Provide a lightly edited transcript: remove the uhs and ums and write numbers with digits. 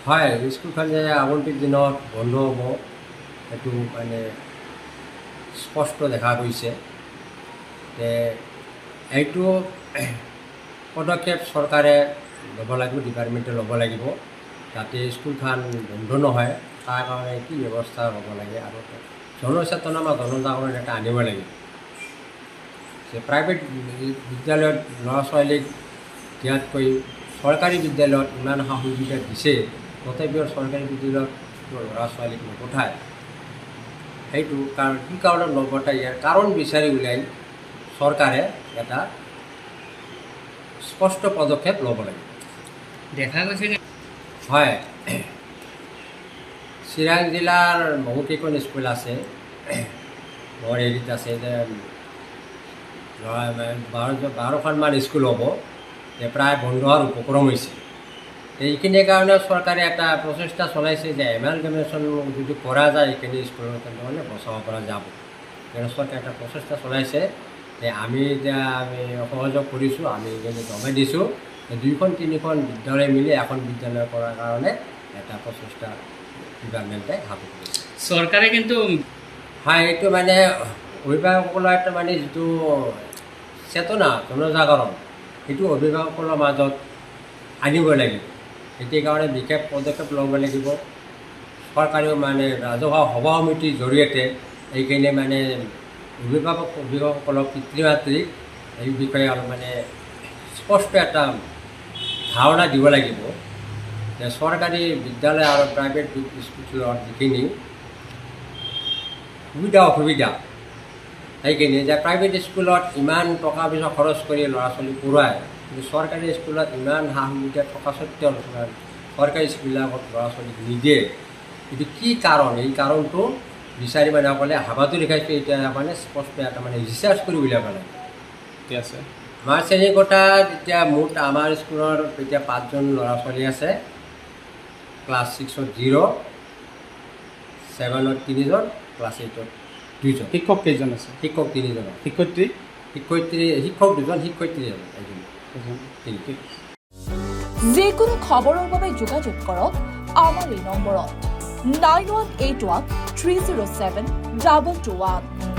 হয়, স্কুলখন যে আগন্তুক দিনত বন্ধ হ'ব সেইটো মানে স্পষ্ট দেখা গৈছে। এইটো পদক্ষেপ চৰকাৰে ল'ব লাগিব, ডিপাৰ্টমেণ্টে ল'ব লাগিব, যাতে স্কুলখন বন্ধ নহয়। তাৰ কাৰণে কি ব্যৱস্থা ল'ব লাগে আৰু জনচেতনা বা জনজাগৰণ এটা আনিব লাগিব যে প্ৰাইভেট বিদ্যালয়ত ল'ৰা ছোৱালীক দিয়াতকৈ চৰকাৰী বিদ্যালয়ত ইমান সা সুবিধা দিছে, তথাপিও চৰকাৰী বিদ্যালয়ত ল'ৰা ছোৱালীক নপঠায়। সেইটো কাৰণ কি কাৰণত নপঠায়, ইয়াৰ কাৰণ বিচাৰি উলিয়াই চৰকাৰে এটা স্পষ্ট পদক্ষেপ ল'ব লাগে। দেখা গৈছে যে হয়, চিৰাং জিলাৰ বহুকেইখন স্কুল আছে, মোৰ হেৰিত আছে যে 12খনমান স্কুল হ'ব, প্ৰায় বন্ধ হোৱাৰ উপক্ৰম হৈছে। এইখিনিৰ কাৰণে চৰকাৰে এটা প্ৰচেষ্টা চলাইছে যে এমালগামেশ্যন যদি কৰা যায় এইখিনি স্কুলৰ মানে বচাব পৰা যাব। চৰকাৰে এটা প্ৰচেষ্টা চলাইছে যে আমি এতিয়া সহযোগ কৰিছোঁ, আমি এইখিনি জমাই দিছোঁ, 2খন 3খন বিদ্যালয় মিলি এখন বিদ্যালয় কৰাৰ কাৰণে এটা প্ৰচেষ্টা ডিপাৰ্টমেণ্টে হাতত লৈছে। চৰকাৰে কিন্তু হয়, এইটো মানে অভিভাৱকসকলৰ এটা মানে যিটো চেতনা জনজাগৰণ, সেইটো অভিভাৱকসকলৰ মাজত আনিব লাগিব। সেইটো কাৰণে বিশেষ পদক্ষেপ ল'ব লাগিব। চৰকাৰেও মানে ৰাজহুৱা সভা সমিতিৰ জৰিয়তে এইখিনি মানে অভিভাৱকসকলক পিতৃ মাতৃক এই বিষয়ে অলপ মানে স্পষ্ট এটা ধাৰণা দিব লাগিব যে চৰকাৰী বিদ্যালয় আৰু প্ৰাইভেট স্কুলৰ যিখিনি সুবিধা অসুবিধা সেইখিনি যে প্ৰাইভেট স্কুলত ইমান টকা পইচা খৰচ কৰি ল'ৰা ছোৱালী পঢ়ুৱায়, কিন্তু চৰকাৰী স্কুলত ইমান সা সুবিধা থকা স্বত্বেও চৰকাৰী স্কুলবিলাকত ল'ৰা ছোৱালীক নিদিয়ে। কিন্তু কি কাৰণ, এই কাৰণটো বিচাৰি মানে সকলে হাবাটো দেখাইছোঁ। এতিয়া মানে স্পষ্ট এটা মানে ৰিচাৰ্চ কৰি উলিয়াব লাগে। ঠিক আছে। আমাৰ শ্ৰেণীকোঠাত এতিয়া মুঠ আমাৰ স্কুলৰ এতিয়া 5জন ল'ৰা ছোৱালী আছে। ক্লাছ 6ত 0, 7ত 3জন, ক্লাছ 8ত 2জন। শিক্ষক কেইজন আছে? শিক্ষক 3জন। শিক্ষক 2জন, শিক্ষয়িত্ৰী এজন। যিকোনো খবৰৰ বাবে যোগাযোগ কৰক আমাৰ এই নম্বৰত 9181 307 221।